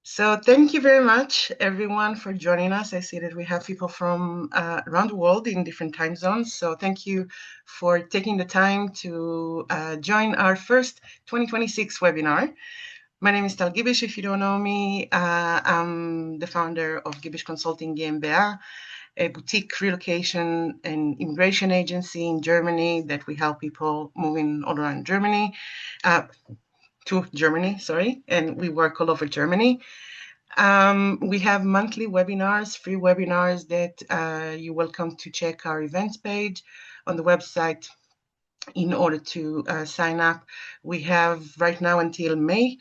So thank you very much, everyone, for joining us. I see that we have people from around the world in different time zones. So thank you for taking the time to join our first 2026 webinar. My name is Tal Gibish. If you don't know me, I'm the founder of Gibish Consulting GmbH, a boutique relocation and immigration agency in Germany that we help people moving all around Germany, to Germany, sorry, and we work all over Germany. We have monthly webinars, free webinars that you're welcome to check our events page on the website in order to sign up. We have right now until May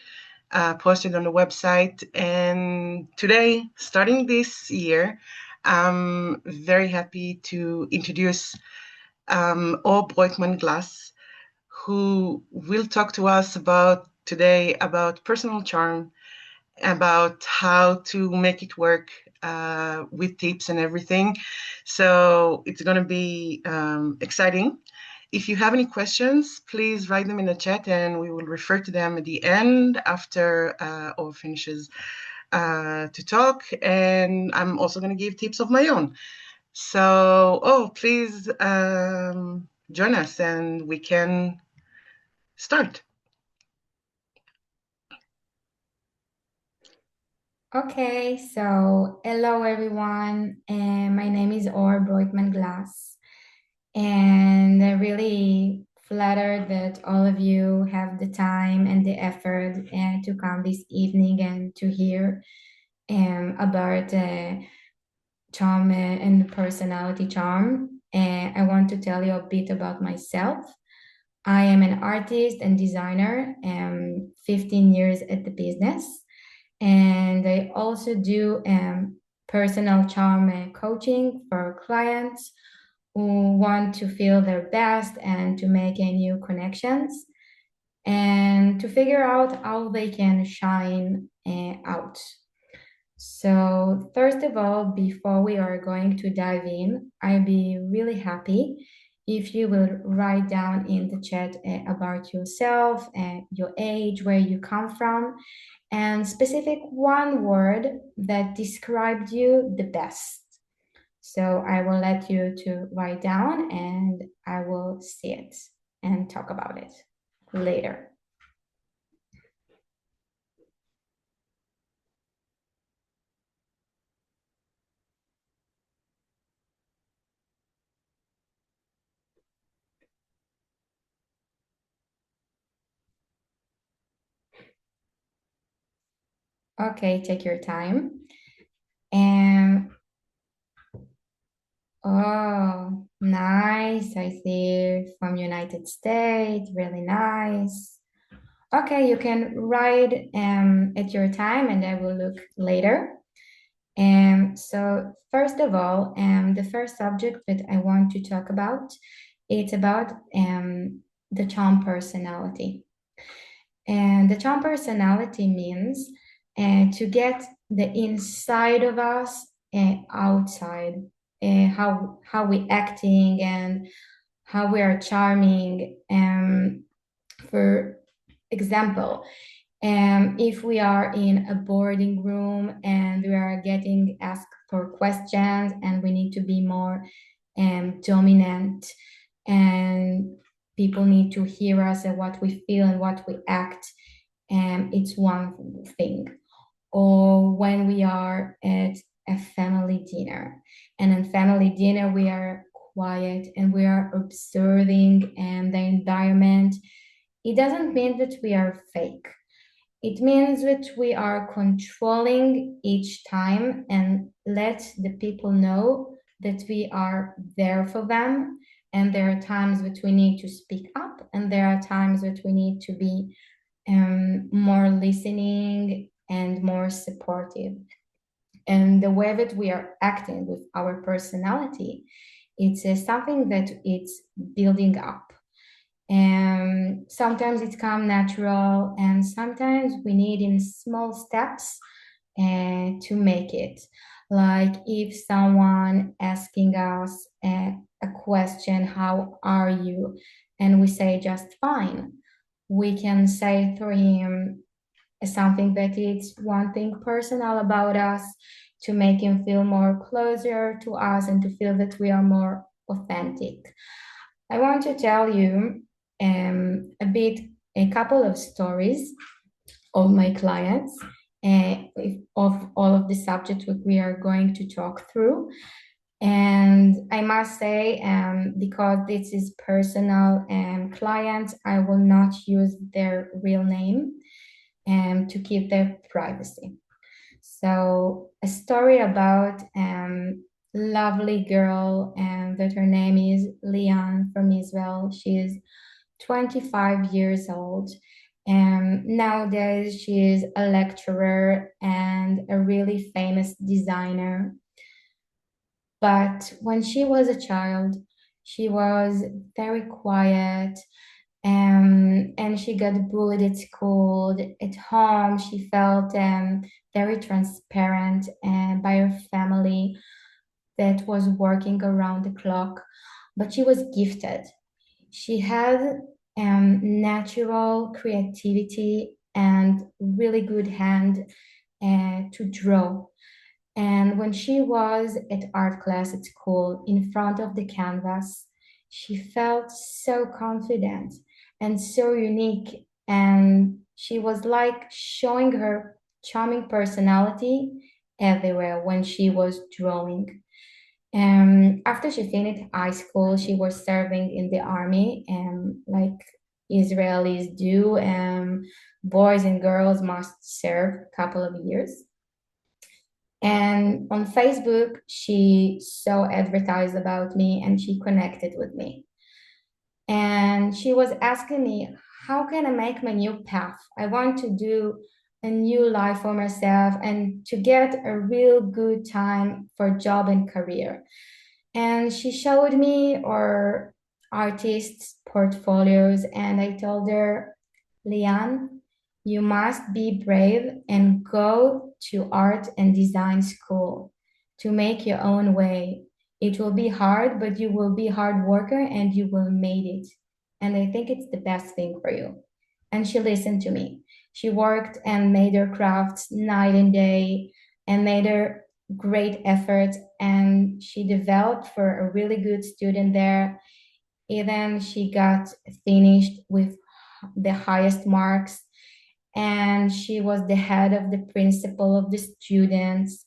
posted on the website. And today, starting this year, I'm very happy to introduce Or Broitman-Glass, who will talk to us about today about personal charm, about how to make it work with tips and everything. So it's going to be exciting. If you have any questions, please write them in the chat and we will refer to them at the end after Or finishes to talk. And I'm also going to give tips of my own. So, please join us and we can start. Okay, so hello everyone. My name is Or Broitman-Glass, and I'm really flattered that all of you have the time and the effort to come this evening and to hear about charm and personality charm. And I want to tell you a bit about myself. I am an artist and designer, 15 years at the business. And I also do personal charm coaching for clients who want to feel their best and to make a new connections and to figure out how they can shine out. So, first of all, before we are going to dive in, I'd be really happy if you will write down in the chat about yourself and your age, where you come from, and specific one word that described you the best. So I will let you to write down and I will see it and talk about it later. Okay, take your time. And oh, nice. I see from United States. Really nice. Okay, you can write at your time and I will look later. So first of all, the first subject that I want to talk about, it's about the charm personality. And the charm personality means to get the inside of us outside, how we acting and how we are charming. For example, if we are in a boarding room and we are getting asked for questions and we need to be more dominant and people need to hear us and what we feel and what we act, it's one thing. Or when we are at a family dinner, and in family dinner we are quiet and we are observing the environment, it doesn't mean that we are fake. It means that we are controlling each time and let the people know that we are there for them. And there are times that we need to speak up, and there are times that we need to be more listening and more supportive. And the way that we are acting with our personality, it's something that it's building up. And sometimes it comes natural, and sometimes we need in small steps to make it. Like if someone asking us a question, how are you? And we say just fine. We can say to him, something that is one thing personal about us to make him feel more closer to us and to feel that we are more authentic. I want to tell you a couple of stories of my clients of all of the subjects that we are going to talk through. And I must say, because this is personal clients, I will not use their real name to keep their privacy. So, a story about lovely girl, and that her name is Lian from Israel. She is 25 years old. And nowadays, she is a lecturer and a really famous designer. But when she was a child, she was very quiet, and she got bullied at school. At home, she felt very transparent and by her family that was working around the clock. But she was gifted. She had natural creativity and really good hand to draw. And when she was at art class at school in front of the canvas, she felt so confident and so unique. And she was like showing her charming personality everywhere when she was drawing. After she finished high school, she was serving in the army, and like Israelis do, boys and girls must serve a couple of years. And on Facebook, she saw advertised about me and she connected with me. And she was asking me, how can I make my new path? I want to do a new life for myself and to get a real good time for job and career. And she showed me our artists' portfolios, and I told her, Lian, you must be brave and go to art and design school to make your own way. It will be hard, but you will be a hard worker and you will make it. And I think it's the best thing for you. And she listened to me. She worked and made her crafts night and day and made her great efforts, and she developed for a really good student there. Even she got finished with the highest marks, and she was the head of the principal of the students,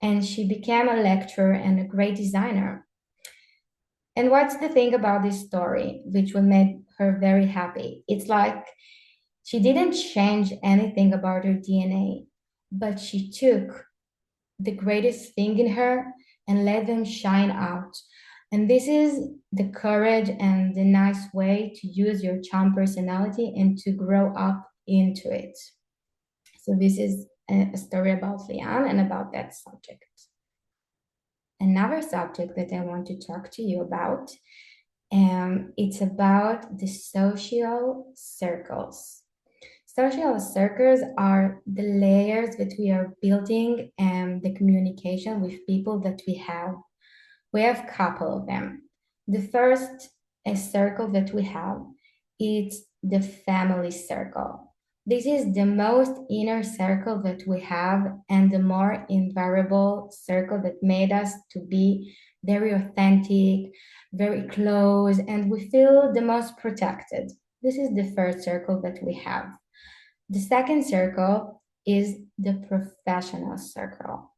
and she became a lecturer and a great designer. And what's the thing about this story which will make her very happy? It's like she didn't change anything about her DNA, but she took the greatest thing in her and let them shine out. And this is the courage and the nice way to use your charm personality and to grow up into it. So this is a story about Lian and about that subject. Another subject that I want to talk to you about, it's about the social circles. Social circles are the layers that we are building and the communication with people that we have. We have a couple of them. The first circle that we have is the family circle. This is the most inner circle that we have and the more invariable circle that made us to be very authentic, very close, and we feel the most protected. This is the first circle that we have. The second circle is the professional circle.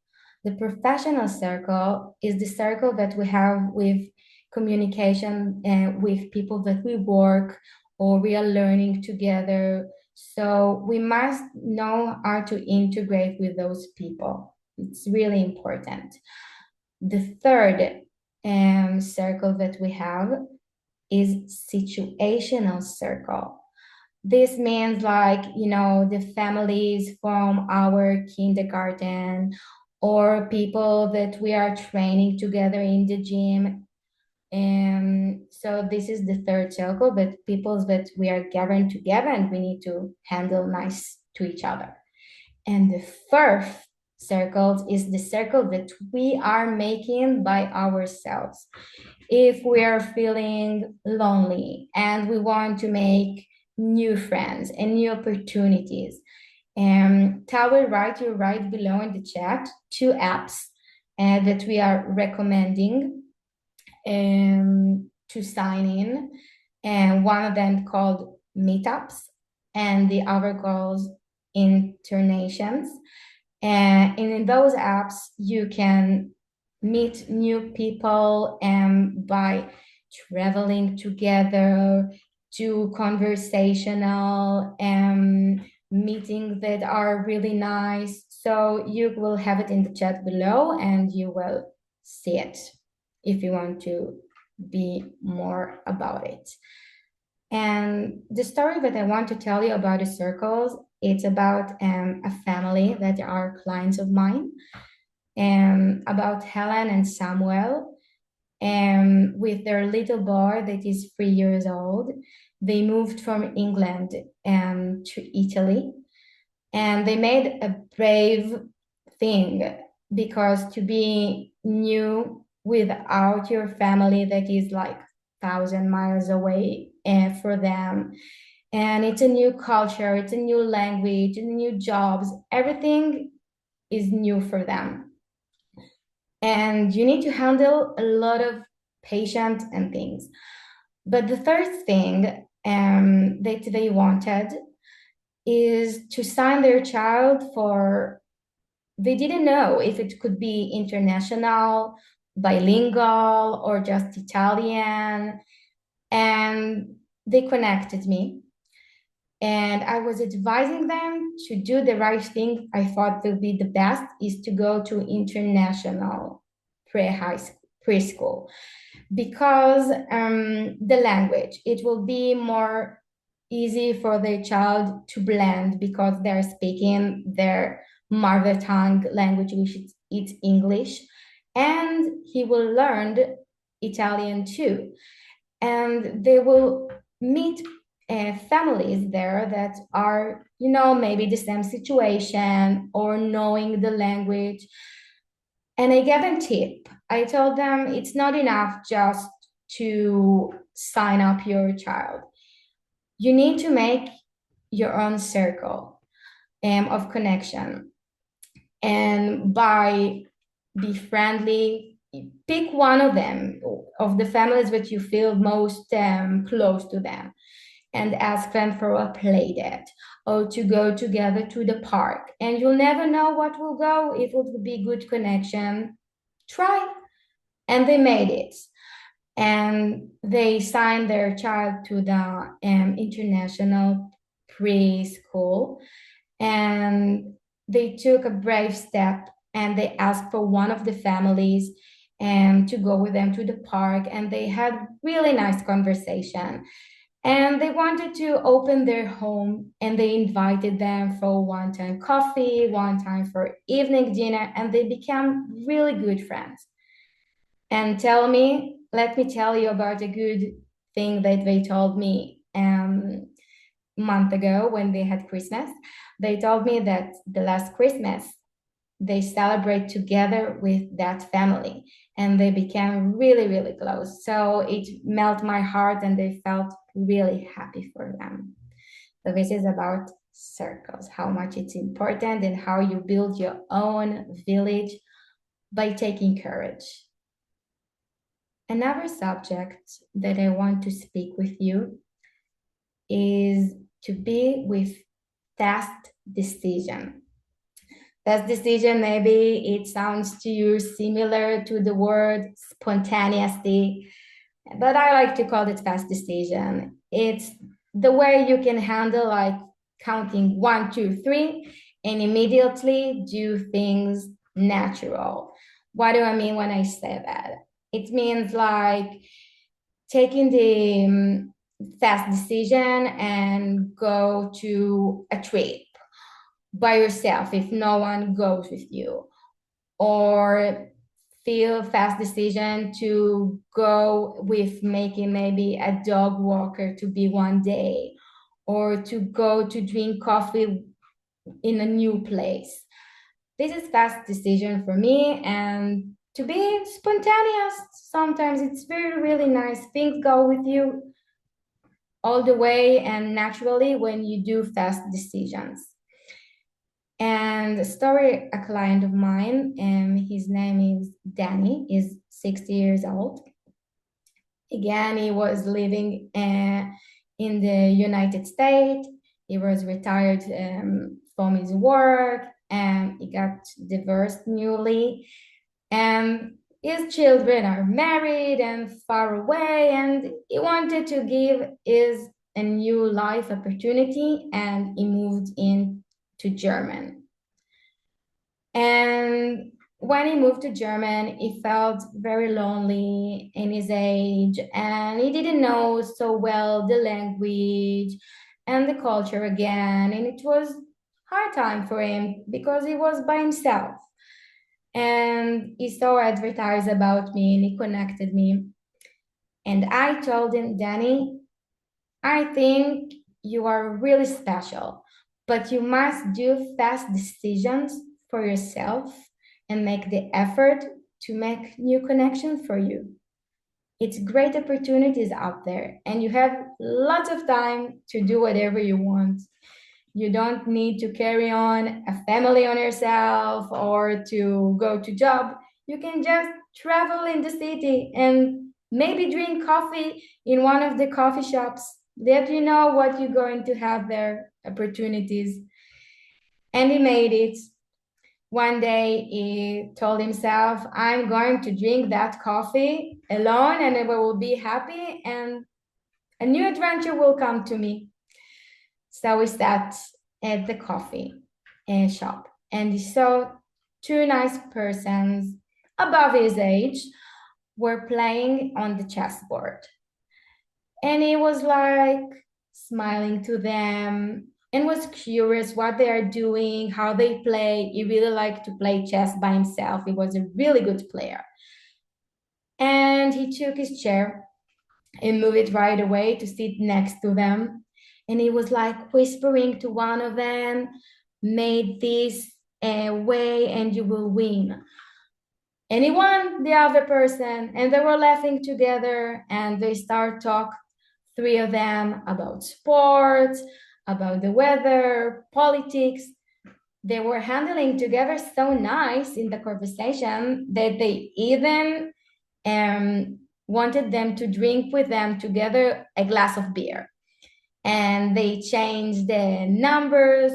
The professional circle is the circle that we have with communication and with people that we work or we are learning together. So we must know how to integrate with those people. It's really important. The third circle that we have is situational circle. This means like, the families from our kindergarten or people that we are training together in the gym. And so this is the third circle, but people that we are gathering together and we need to handle nice to each other. And the fourth circle is the circle that we are making by ourselves. If we are feeling lonely and we want to make new friends and new opportunities, Tal will write you right below in the chat two apps that we are recommending to sign in, and one of them called Meetups, and the other calls Internations. And in those apps, you can meet new people by traveling together, do conversational meetings that are really nice. So you will have it in the chat below and you will see it if you want to be more about it. And the story that I want to tell you about the circles, it's about a family that are clients of mine, about Helen and Samuel, with their little boy that is 3 years old. They moved from England to Italy, and they made a brave thing, because to be new without your family that is like 1,000 miles away for them, and it's a new culture, it's a new language, new jobs, everything is new for them, and you need to handle a lot of patience and things. But the third thing that they wanted is to sign their child for, they didn't know if it could be international, bilingual, or just Italian. And they connected me. And I was advising them to do the right thing. I thought would be the best is to go to international pre-high school, preschool, because the language, it will be more easy for the child to blend because they're speaking their mother tongue language, which is it's English, and he will learn Italian too, and they will meet families there that are, maybe the same situation or knowing the language. And I gave them tip. I told them it's not enough just to sign up your child. You need to make your own circle of connection. And by be friendly, pick one of them, of the families that you feel most close to them, and ask them for a play date or to go together to the park. And you'll never know what will go. If it will be good connection, try. And they made it. And they signed their child to the international preschool. And they took a brave step and they asked for one of the families to go with them to the park. And they had really nice conversation. And they wanted to open their home, and they invited them for one time coffee, one time for evening dinner, and they became really good friends. And let me tell you about a good thing that they told me month ago when they had Christmas. They told me that the last Christmas they celebrate together with that family, and they became really, really close. So it melted my heart, and they felt really happy for them. So this is about circles, how much it's important, and how you build your own village by taking courage. Another subject that I want to speak with you is to be with fast decision. Fast decision, maybe it sounds to you similar to the word spontaneity, but I like to call it fast decision. It's the way you can handle like counting 1, 2, 3 and immediately do things natural. What do I mean when I say that? It means like taking the fast decision and go to a trip by yourself if no one goes with you, or feel fast decision to go with making maybe a dog walker to be one day, or to go to drink coffee in a new place. This is fast decision for me, and to be spontaneous, sometimes it's very, really nice. Things go with you all the way and naturally when you do fast decisions. And a story, a client of mine, his name is Danny, is 60 years old. Again, he was living in the United States. He was retired from his work, and he got divorced newly. And his children are married and far away, and he wanted to give his a new life opportunity, and he moved in to Germany. And when he moved to Germany, he felt very lonely in his age, and he didn't know so well the language and the culture again. And it was hard time for him because he was by himself. And he saw advertise about me and he connected me. And I told him, Danny, I think you are really special, but you must do fast decisions for yourself and make the effort to make new connections for you. It's great opportunities out there, and you have lots of time to do whatever you want. You don't need to carry on a family on yourself or to go to job. You can just travel in the city and maybe drink coffee in one of the coffee shops that you know what you're going to have there, opportunities. And he made it. One day he told himself, I'm going to drink that coffee alone and I will be happy and a new adventure will come to me. So we sat at the coffee shop and he saw two nice persons above his age were playing on the chessboard. And he was like smiling to them and was curious what they are doing, how they play. He really liked to play chess by himself. He was a really good player. And he took his chair and moved it right away to sit next to them. And he was like whispering to one of them, made this way and you will win. And he won the other person, and they were laughing together and they start talk, three of them, about sports, about the weather, politics. They were handling together so nice in the conversation that they even wanted them to drink with them together a glass of beer. And they changed the numbers,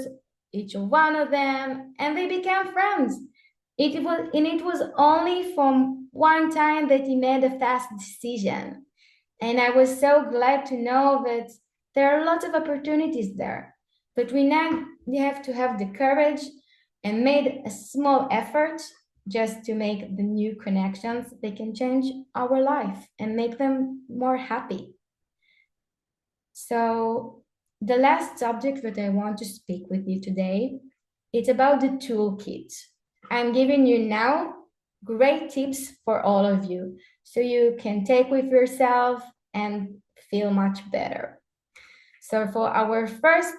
each one of them, and they became friends. It was only from one time that he made a fast decision. And I was so glad to know that there are lots of opportunities there. But we have to have the courage and made a small effort just to make the new connections. They can change our life and make them more happy. So the last subject that I want to speak with you today, it's about the toolkit. I'm giving you now great tips for all of you so you can take with yourself and feel much better. So for our first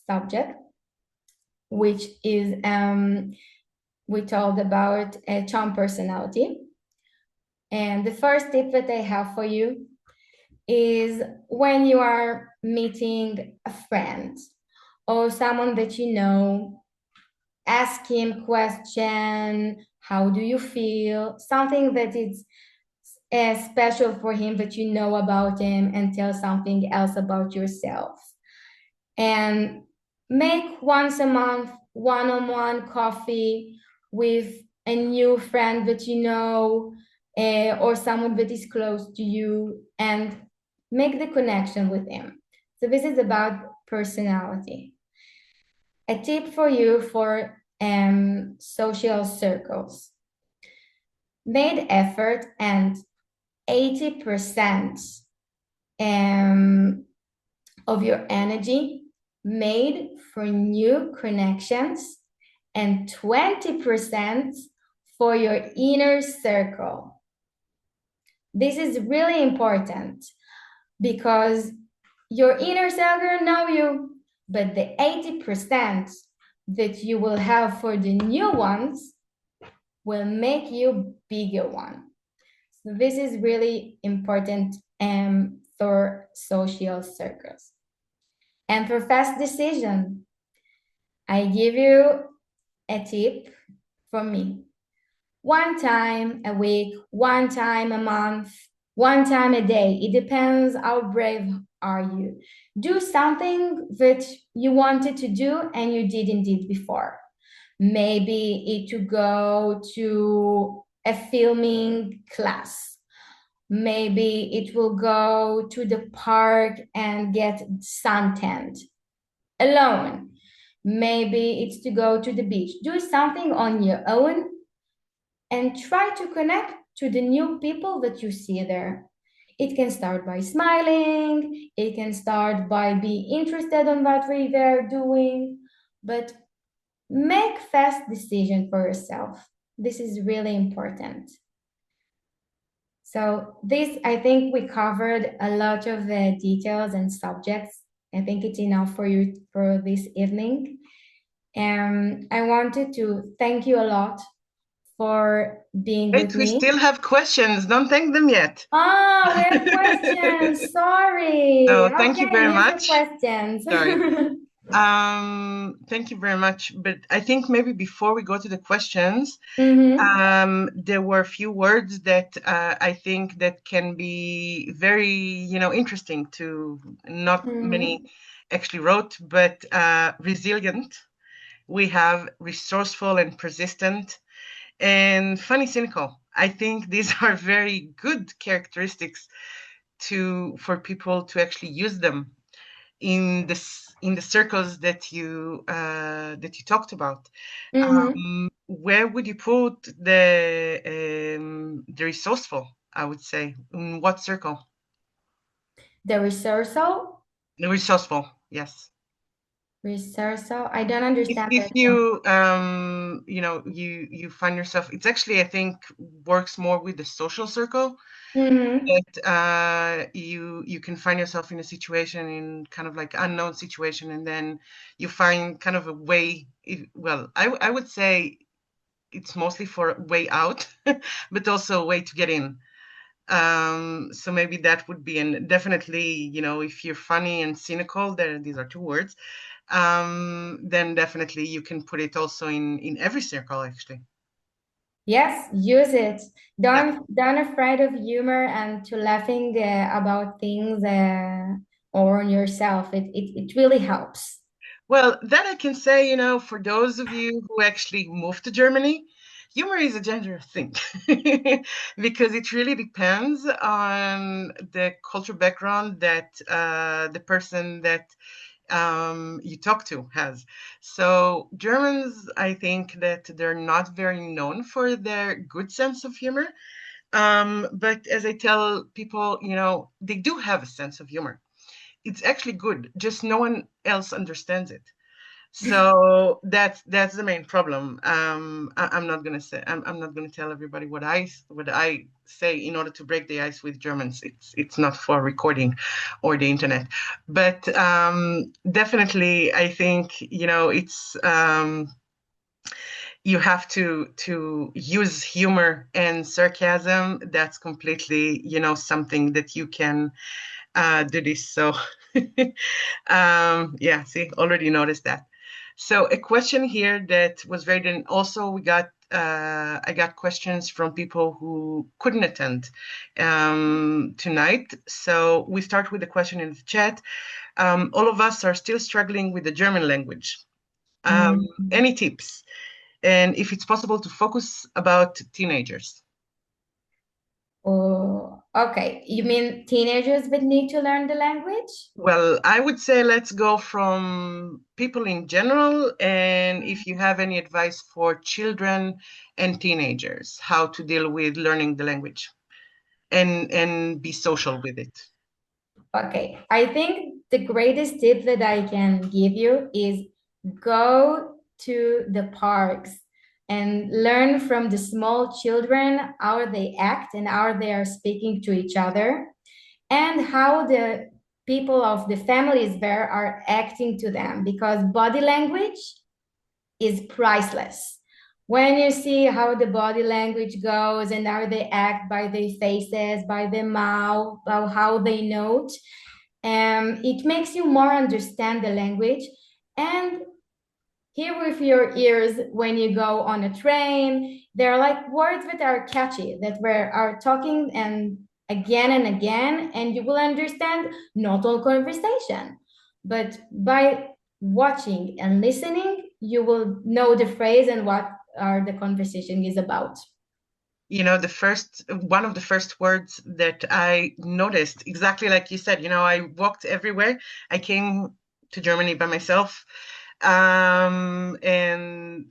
subject, which is we talked about a charm personality. And the first tip that I have for you is when you are meeting a friend or someone that you know, ask him question, how do you feel? Something that is special for him that you know about him and tell something else about yourself. And make once a month one-on-one coffee with a new friend that you know or someone that is close to you and make the connection with him. So this is about personality. A tip for you for social circles. Made effort and 80% of your energy made for new connections and 20% for your inner circle. This is really important because your inner circle know you, but the 80% that you will have for the new ones will make you bigger one. So this is really important for social circles. And for fast decision, I give you a tip from me. One time a week, one time a month, one time a day. It depends how brave are you. Do something that you wanted to do and you didn't did before. Maybe it to go to a filming class. Maybe it will go to the park and get suntanned alone. Maybe it's to go to the beach. Do something on your own and try to connect to the new people that you see there. It can start by smiling, it can start by being interested in what they're doing, but make fast decision for yourself. This is really important. So this, I think we covered a lot of details and subjects. I think it's enough for you for this evening. And I wanted to thank you a lot for being with Wait, we me. still have questions. Don't thank them yet. Ah, we have questions. Sorry. So thank you Okay, very here's your much. questions. Sorry. Thank you very much. But I think maybe before we go to the questions, Mm-hmm. there were a few words that I think that can be very, interesting to not many Mm-hmm. actually wrote, but resilient. We have resourceful and persistent and funny cynical. I think these are very good characteristics to for people to actually use them in the circles that you talked about. Mm-hmm. Where would you put the resourceful? I would say in what circle? The rehearsal. The resourceful, yes. Rehearsal. I don't If understand if that one. you you find yourself, it's actually I think works more with the social circle Mm-hmm. that you can find yourself in a situation in kind of like unknown situation, and then you find kind of a way. Well, I would say it's mostly for a way out, but also a way to get in. So maybe that would be, and definitely, if you're funny and cynical, there these are two words. Then definitely you can put it also in every circle actually. Yes, use it. Yeah. Don't afraid of humor and to laughing about things or on yourself. It really helps. Well, that I can say, for those of you who actually moved to Germany, humor is a dangerous thing because it really depends on the cultural background that the person that you talk to has. So Germans, I think that they're not very known for their good sense of humor. But as I tell people, they do have a sense of humor. It's actually good, just no one else understands it. So that's the main problem. I'm not gonna say I'm not gonna tell everybody what I say in order to break the ice with Germans. It's not for recording or the internet, but definitely I think it's you have to use humor and sarcasm. That's completely something that you can do this. So yeah, see, already noticed that. So a question here that was raised, and also we got I got questions from people who couldn't attend tonight. So we start with the question in the chat. All of us are still struggling with the German language. Um, Mm. any tips? And if it's possible to focus about teenagers. Oh, okay. You mean teenagers would need to learn the language? Well, I would say let's go from people in general, and if you have any advice for children and teenagers, how to deal with learning the language and be social with it. Okay, I think the greatest tip that I can give you is go to the parks and learn from the small children how they act and how they are speaking to each other and how the people of the families there are acting to them because body language is priceless. When you see how the body language goes and how they act by their faces, by their mouth, how they note, it makes you more understand the language. And hear with your ears when you go on a train. They're like words that are catchy, that we are talking and again, and you will understand not all conversation. But by watching and listening, you will know the phrase and what are the conversation is about. The first one of the first words that I noticed, exactly like you said, I walked everywhere. I came to Germany by myself. And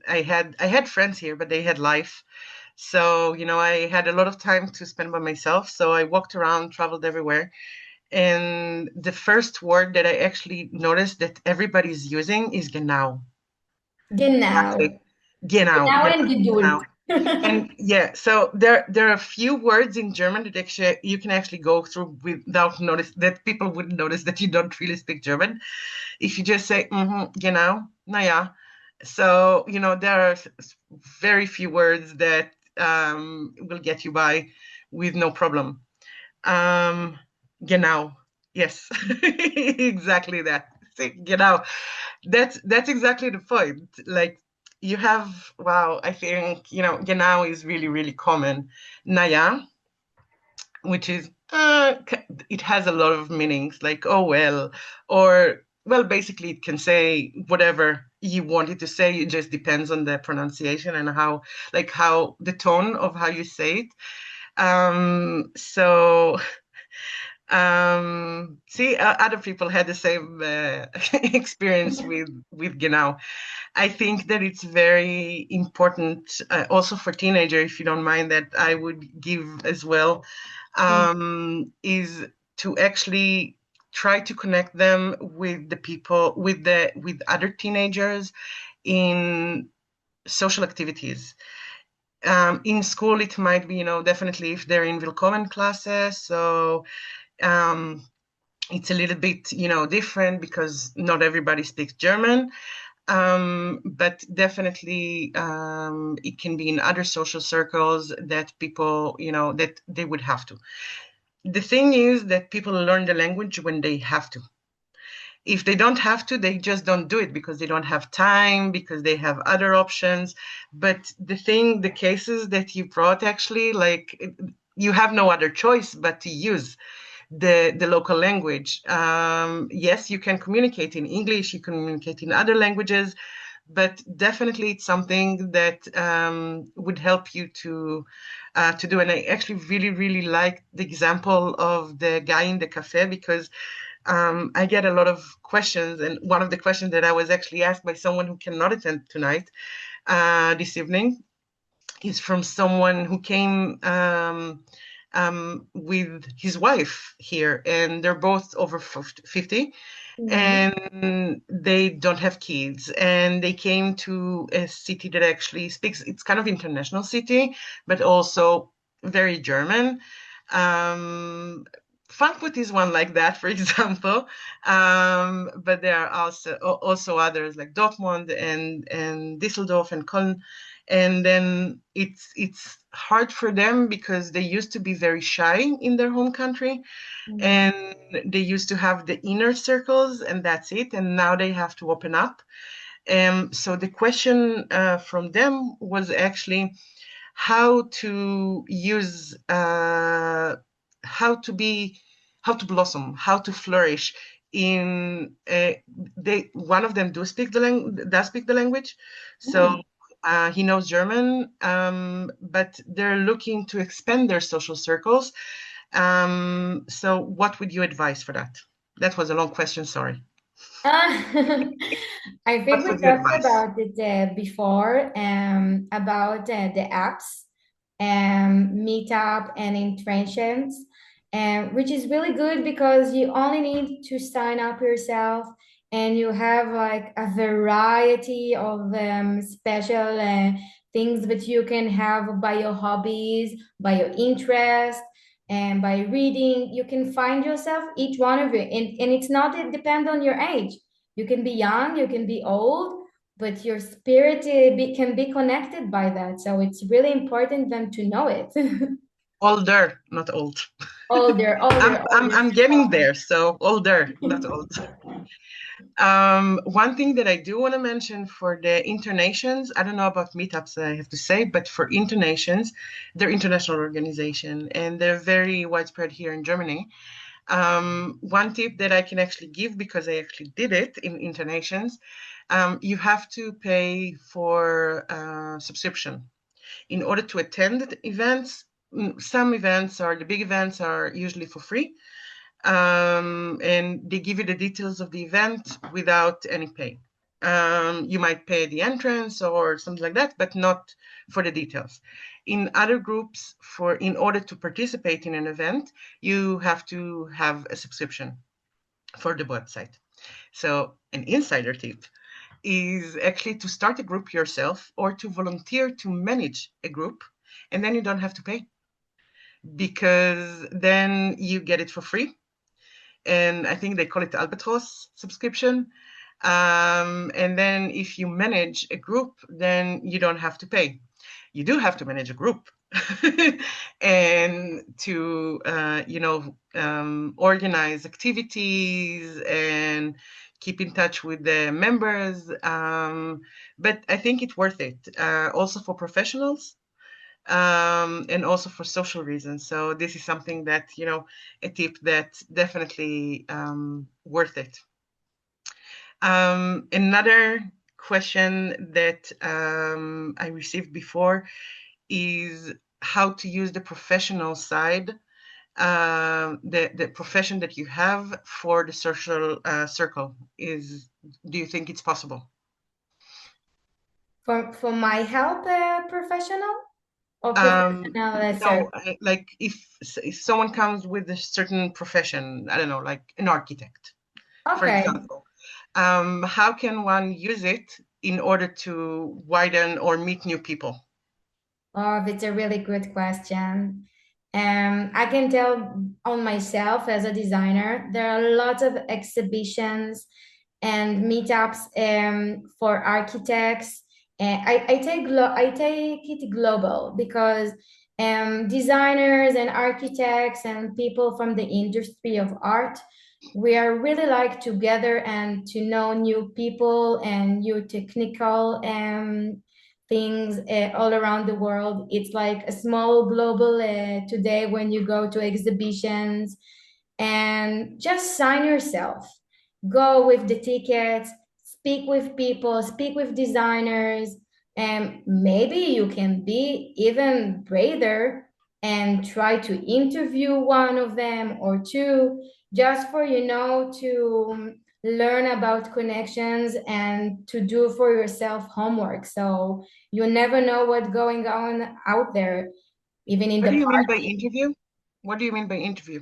I had friends here, but they had life. So, I had a lot of time to spend by myself. So I walked around, traveled everywhere. And the first word that I actually noticed that everybody's using is genau. Exactly. Genau. Genau. Genau Genau. and Genau. Geduld. And yeah, so there are a few words in German that actually you can actually go through without notice that people wouldn't notice that you don't really speak German. If you just say genau, naja. So, there are very few words that will get you by with no problem. Um, genau. Yes, exactly that. See, genau. That's exactly the point. Like you have, wow, I think, genau is really, really common. Naja, which is, it has a lot of meanings, like, oh, well, or, well, basically it can say whatever you want it to say. It just depends on the pronunciation and how the tone of how you say it. So see, other people had the same experience with genau. I think that it's very important, also for teenager, if you don't mind, that I would give as well, is to actually try to connect them with the people, with other teenagers in social activities. In school, it might be, definitely if they're in Willkommen classes. So um, it's a little bit, different because not everybody speaks German. But definitely it can be in other social circles that people, that they would have to. The thing is that people learn the language when they have to. If they don't have to, they just don't do it because they don't have time, because they have other options. But the cases that you brought actually, like you have no other choice but to use the local language. Yes, you can communicate in English, you can communicate in other languages, but definitely it's something that would help you to do. And I actually really, really like the example of the guy in the cafe because I get a lot of questions, and one of the questions that I was actually asked by someone who cannot attend tonight, this evening, is from someone who came with his wife here, and they're both over 50, Mhm. and they don't have kids, and they came to a city that actually speaks, it's kind of international city, but also very German. um, Frankfurt is one like that, for example, but there are also others like Dortmund and Düsseldorf and Köln. And then it's hard for them because they used to be very shy in their home country, Mhm. and they used to have the inner circles and that's it, and now they have to open up. So the question from them was actually how to use how to be how to blossom, how to flourish in they one of them does speak the language, so Mm. he knows German, but they're looking to expand their social circles. So what would you advise for that? That was a long question, sorry. I think What we would you talked advise? about it before, about the apps, Meetup and Intentions, which is really good because you only need to sign up yourself and you have like a variety of special things that you can have by your hobbies, by your interest, and by reading. You can find yourself each one of it, and it's not, it depends on your age. You can be young, you can be old, but your spirit can be connected by that. So it's really important then to know it. Older, not old. Older, I'm older, I'm older. I'm getting there, so older, not old. One thing that I do want to mention for the internations, I don't know about meetups, I have to say, but for internations, they're international organization and they're very widespread here in Germany. One tip that I can actually give, because I actually did it in internations, you have to pay for subscription in order to attend events. Some events are, the big events are usually for free, and they give you the details of the event without any pay. You might pay the entrance or something like that, but not for the details. In other groups, for in order to participate in an event, you have to have a subscription for the website. So an insider tip is actually to start a group yourself or to volunteer to manage a group, and then you don't have to pay, because then you get it for free. And I think they call it the Albatross subscription. And then if you manage a group, then you don't have to pay. You do have to manage a group and to organize activities and keep in touch with the members. But I think it's worth it, also for professionals, and also for social reasons. So this is something that, a tip that's definitely worth it. Another question that I received before is how to use the professional side, the profession that you have for the social circle. Do you think it's possible? For my help professional or Um, professional service? no, like if someone comes with a certain profession, I don't know, like an architect, for Okay. example, how can one use it in order to widen or meet new people? Oh, that's a really good question. I can tell on myself as a designer, there are lots of exhibitions and meetups for architects. And I take it global because designers and architects and people from the industry of art, we are really like together and to know new people and new technical things all around the world. It's like a small global today when you go to exhibitions and just sign yourself. Go with the tickets, speak with people, speak with designers, and maybe you can be even braver and try to interview one of them or two just for to learn about connections and to do for yourself homework. So you never know what's going on out there, even in What the do you mean by park. interview? What do you mean by interview?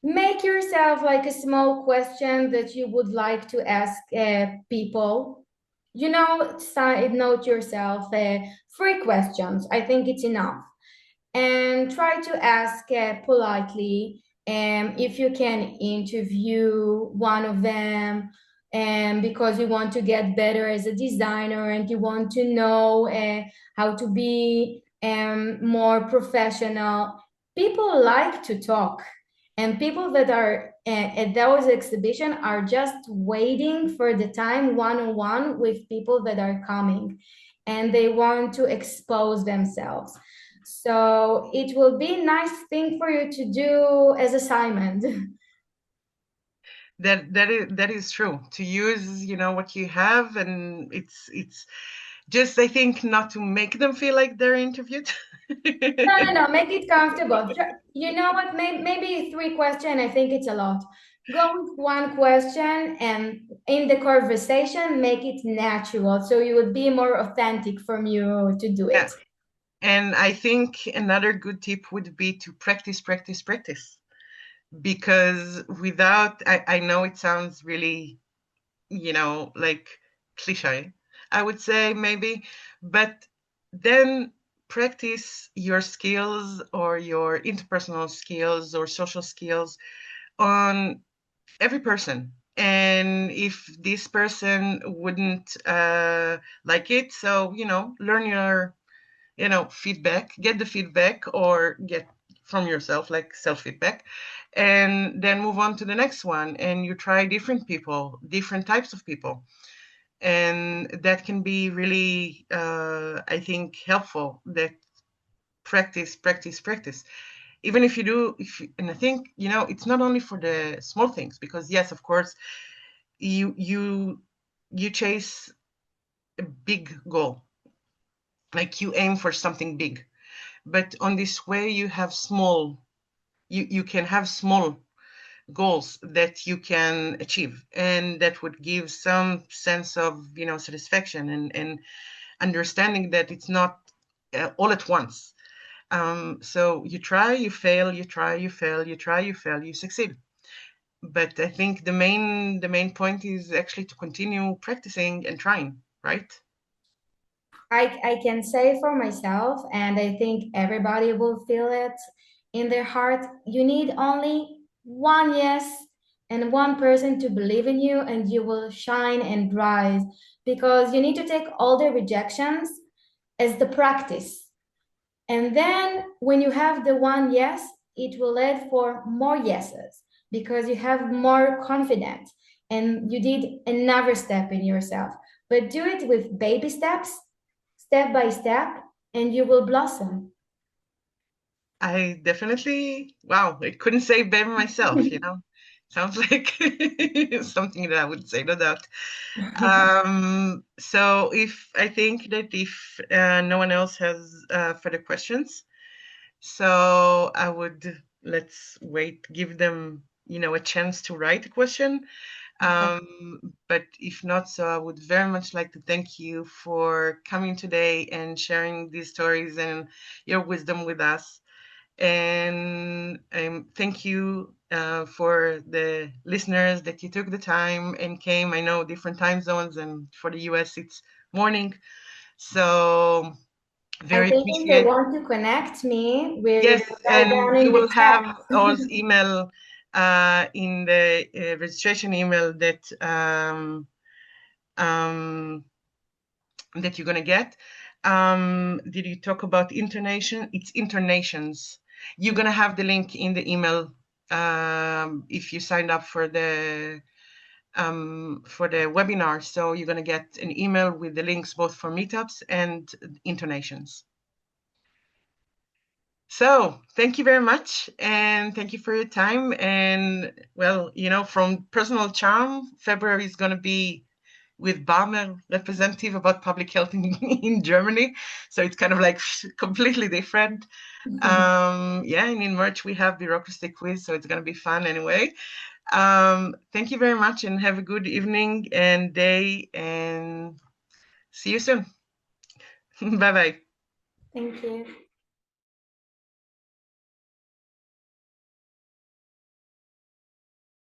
Make yourself like a small question that you would like to ask people. Side note yourself 3 questions. I think it's enough, and try to ask politely if you can interview one of them, and because you want to get better as a designer and you want to know how to be more professional. People like to talk, and people that are at those exhibition are just waiting for the time one-on-one with people that are coming, and they want to expose themselves. So it will be a nice thing for you to do as assignment. That is true. To use, what you have, and it's just, I think, not to make them feel like they're interviewed. No, no, no, make it comfortable. You know what? Maybe 3 questions. I think it's a lot. Go with 1 question and in the conversation, make it natural. So you would be more authentic from you to do Yeah. it. And I think another good tip would be to practice, practice, practice. Because I know it sounds really, like cliche, I would say maybe, but then practice your skills or your interpersonal skills or social skills on every person. And if this person wouldn't like it, so, learn your, feedback, get the feedback or get from yourself, like self feedback, and then move on to the next one, and you try different people, different types of people, and that can be really, I think, helpful. That practice, practice, practice. Even if you do, and I think, it's not only for the small things, because yes, of course, you chase a big goal, like you aim for something big, but on this way you have small, you can have small goals that you can achieve, and that would give some sense of, satisfaction, and understanding that it's not all at once. So you try, you fail, you try, you fail, you try, you fail, you succeed. But I think the main point is actually to continue practicing and trying, right? I can say for myself, and I think everybody will feel it in their heart, you need only one yes and one person to believe in you, and you will shine and rise, because you need to take all the rejections as the practice. And then when you have the one yes, it will lead for more yeses, because you have more confidence and you did another step in yourself. But do it with baby steps, step by step, and you will blossom. I definitely, wow, I couldn't say better myself, Sounds like something that I would say, no doubt. So I think that if no one else has further questions, so I would, let's wait, give them, a chance to write a question. Okay. But if not, so I would very much like to thank you for coming today and sharing these stories and your wisdom with us. And thank you for the listeners that you took the time and came. I know different time zones, and for the US, it's morning. So I very think if they appreciate. want to connect me, we will Yes, write and down you in the will have chat. Or's email in the registration email um, that you're gonna get. Did you talk about intonation? It's intonations. You're gonna have the link in the email if you signed up for the webinar. So you're gonna get an email with the links both for meetups and intonations. So thank you very much, and thank you for your time. And well, from personal charm, February is gonna be with Barmer representative about public health in Germany. So it's kind of like completely different. Yeah, and in March we have bureaucracy quiz, so it's going to be fun anyway. Thank you very much, and have a good evening and day, and see you soon. Bye bye. Thank you.